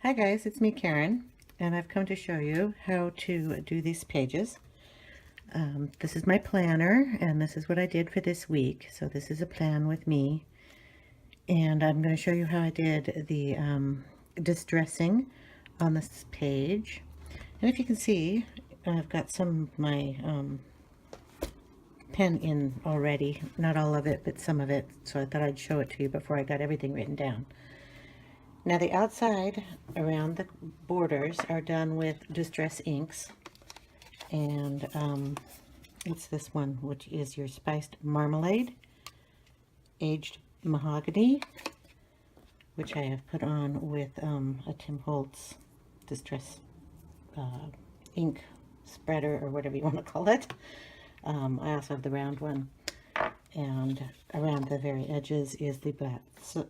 Hi guys, it's me Karen, and I've come to show you how to do these pages. This is my planner, and this is what I did for this week. So this is a plan with me, and I'm going to show you how I did the distressing on this page. And if you can see, I've got some of my pen in already, not all of it, but some of it, so I thought I'd show it to you before I got everything written down. Now the outside around the borders are done with distress inks, and it's this one, which is your spiced marmalade, aged mahogany, which I have put on with a Tim Holtz distress ink spreader, or whatever you want to call it. I also have the round one, and around the very edges is the black. So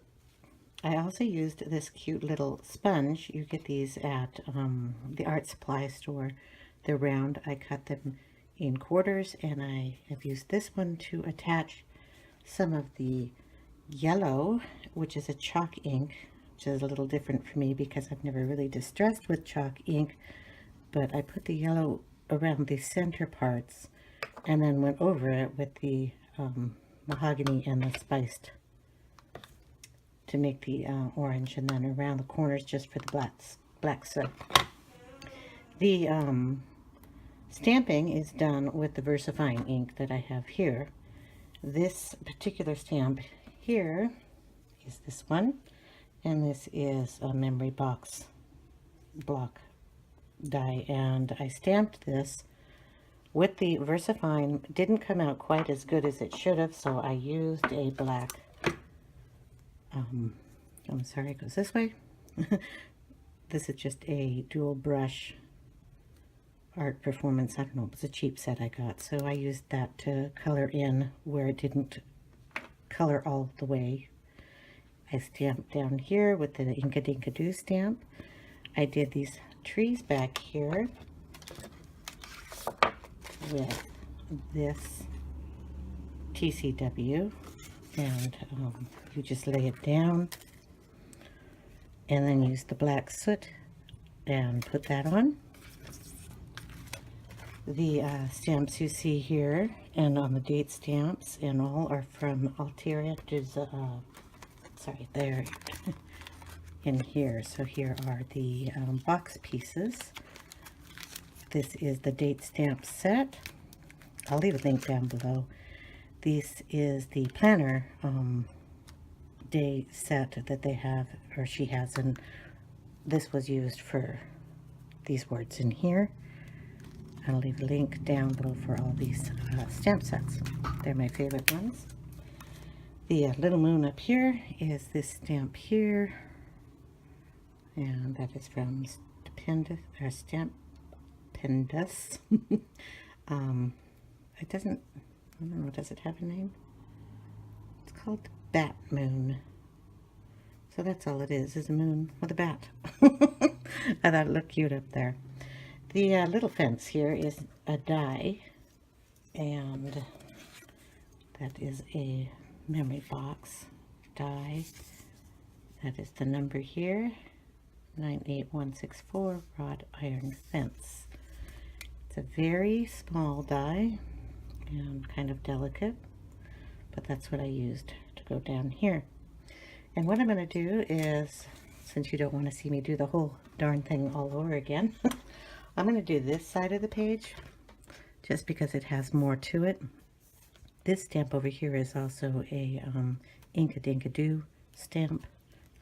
I also used this cute little sponge. You get these at the art supply store. They're round. I cut them in quarters, and I have used this one to attach some of the yellow, which is a chalk ink, which is a little different for me because I've never really distressed with chalk ink, but I put the yellow around the center parts and then went over it with the mahogany and the spiced to make the orange, and then around the corners just for the black soot. The stamping is done with the Versafine ink that I have here. This particular stamp here is this one, and this is a memory box block die, and I stamped this with the Versafine. Didn't come out quite as good as it should have, so I used a black I'm sorry, it goes this way. This is just a dual brush art performance. I don't know, it was a cheap set I got, so I used that to color in where it didn't color all the way. I stamped down here with the Inkadinkado stamp. I did these trees back here with this TCW, and you just lay it down and then use the black soot and put that on. The stamps you see here and on the date stamps and all are from AtelierDreams, sorry, they're in here. So here are the box pieces. This is the date stamp set. I'll leave a link down below. This is the planner day set that they have, or she has, and this was used for these words in here. I'll leave a link down below for all these stamp sets. They're my favorite ones. The little moon up here is this stamp here, and that is from Stampdendous. It doesn't, I don't know, does it have a name? It's called the Bat Moon. So that's all it is a moon with a bat. I thought it looked cute up there. The little fence here is a die, and that is a memory box die. That is the number here, 98164 wrought iron fence. It's a very small die and kind of delicate, but that's what I used to go down here. And what I'm going to do is, since you don't want to see me do the whole darn thing all over again, I'm going to do this side of the page just because it has more to it. This stamp over here is also a Inkadinkado stamp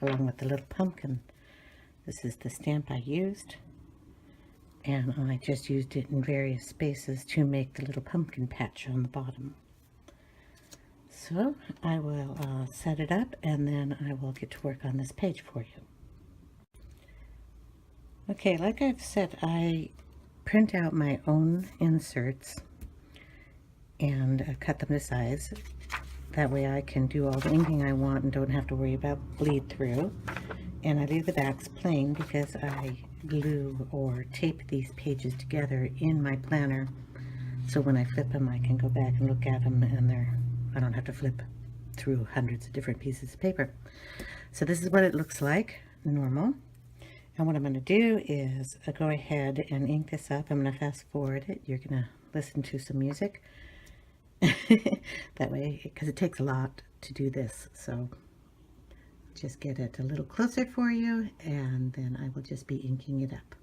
along with the little pumpkin. This is the stamp I used, and I just used it in various spaces to make the little pumpkin patch on the bottom. So I will set it up, and then I will get to work on this page for you. Okay, like I've said, I print out my own inserts and cut them to size. That way I can do all the inking I want and don't have to worry about bleed through. And I leave the backs plain because I glue or tape these pages together in my planner, so when I flip them I can go back and look at them, and I don't have to flip through hundreds of different pieces of paper. So this is what it looks like normal. And what I'm going to do is go ahead and ink this up. I'm going to fast forward it. You're going to listen to some music. That way, because it takes a lot to do this. So just get it a little closer for you, and then I will just be inking it up.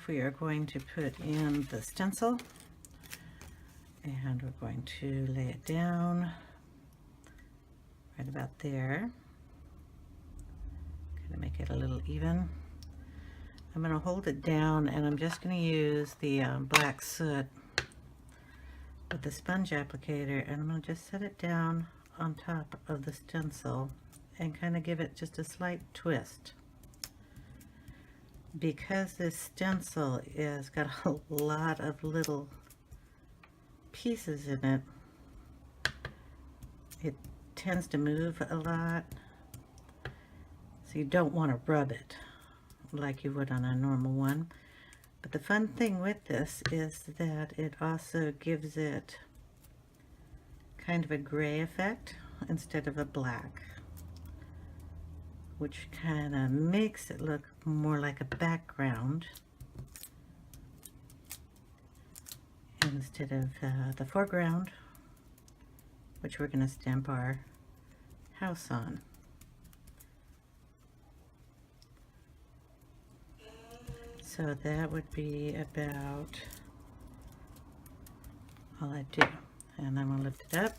off, we are going to put in the stencil, and we're going to lay it down right about there. Kind of make it a little even. I'm going to hold it down, and I'm just going to use the black soot with the sponge applicator, and I'm going to just set it down on top of the stencil and kind of give it just a slight twist. Because this stencil is got a lot of little pieces in it, it tends to move a lot, so you don't want to rub it like you would on a normal one. But the fun thing with this is that it also gives it kind of a gray effect instead of a black, which kind of makes it look more like a background instead of the foreground, which we're going to stamp our house on. So that would be about all I do. And I'm going to lift it up,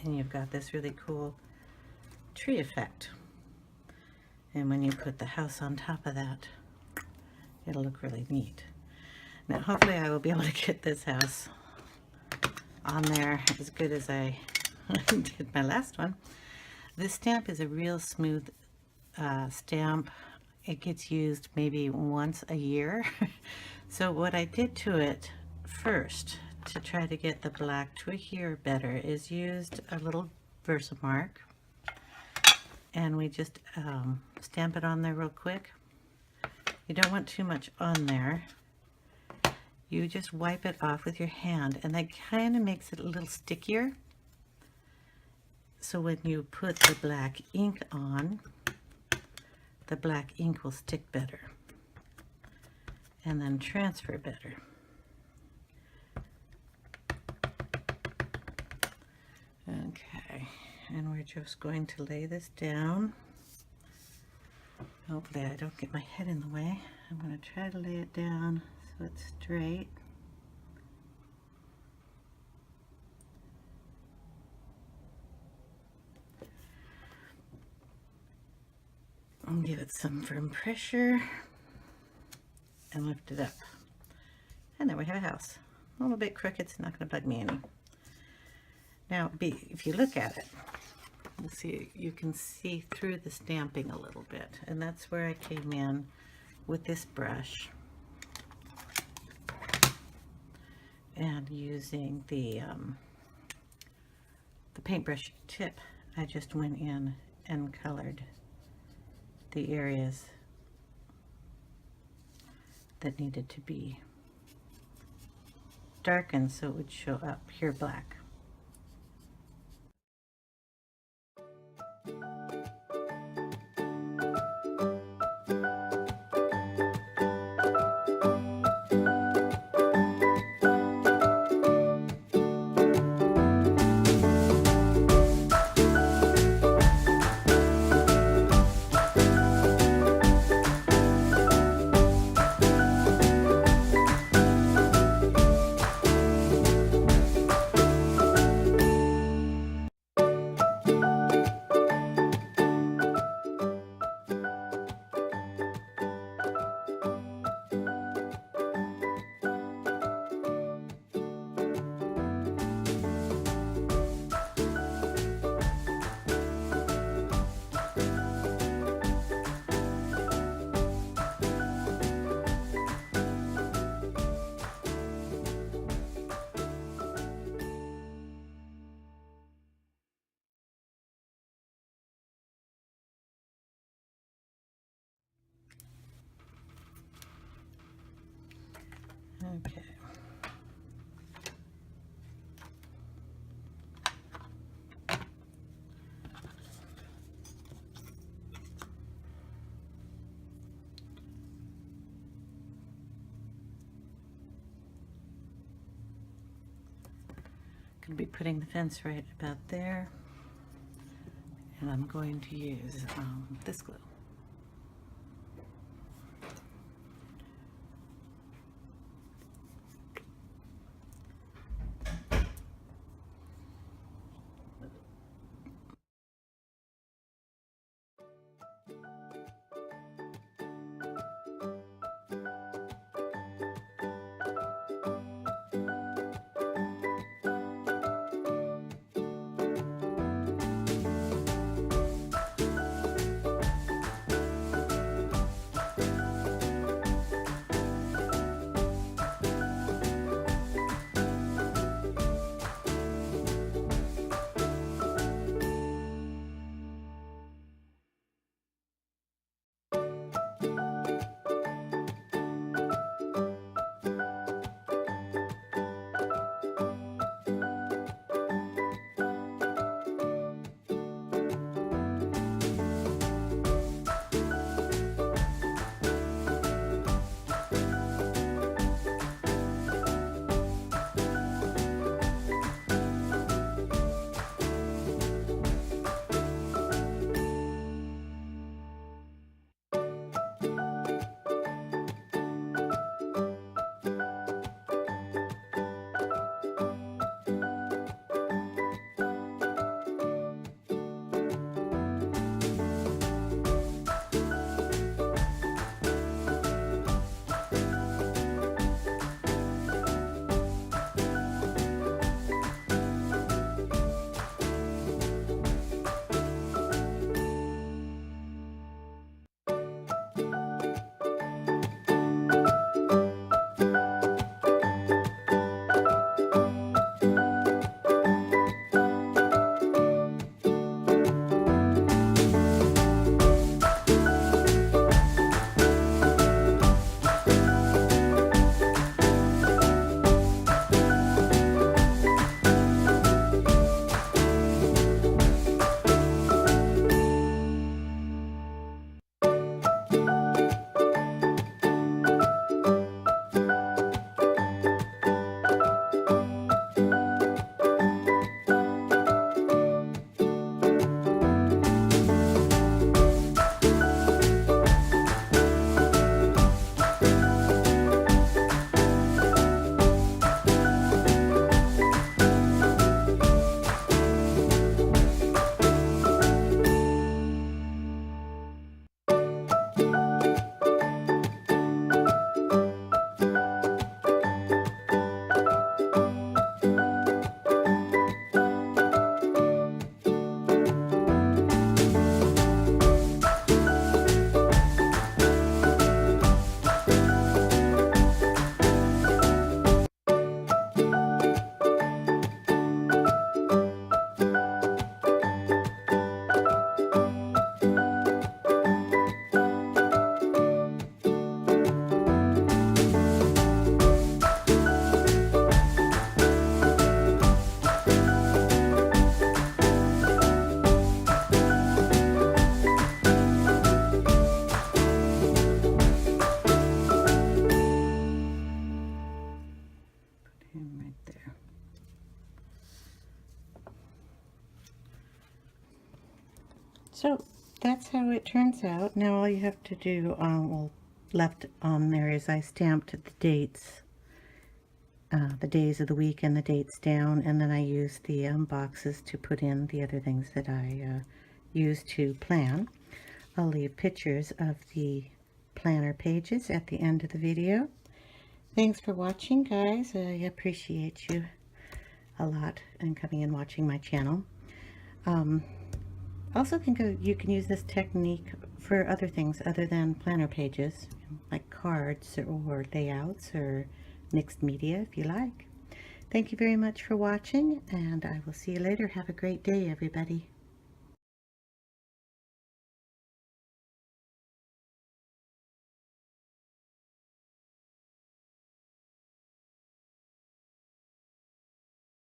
and you've got this really cool tree effect. And when you put the house on top of that, it'll look really neat. Now hopefully I will be able to get this house on there as good as I did my last one. This stamp is a real smooth stamp. It gets used maybe once a year. So what I did to it first to try to get the black to adhere better is used a little Versamark, and we just stamp it on there real quick. You don't want too much on there. You just wipe it off with your hand, and that kind of makes it a little stickier. So when you put the black ink on, the black ink will stick better and then transfer better. Okay, and we're just going to lay this down. Hopefully I don't get my head in the way. I'm going to try to lay it down so it's straight. And give it some firm pressure and lift it up. And there we have a house. A little bit crooked, it's not going to bug me any. Now, if you look at it, you'll see, you can see through the stamping a little bit, and that's where I came in with this brush and using the paintbrush tip. I just went in and colored the areas that needed to be darkened so it would show up here black. Okay. Going to be putting the fence right about there, and I'm going to use this glue. So that's how it turns out. Now all you have to do, well, left on there is I stamped the dates, the days of the week and the dates down, and then I used the boxes to put in the other things that I used to plan. I'll leave pictures of the planner pages at the end of the video. Thanks for watching, guys. I appreciate you a lot and coming and watching my channel. Also think you can use this technique for other things other than planner pages, like cards or layouts or mixed media if you like. Thank you very much for watching, and I will see you later. Have a great day, everybody.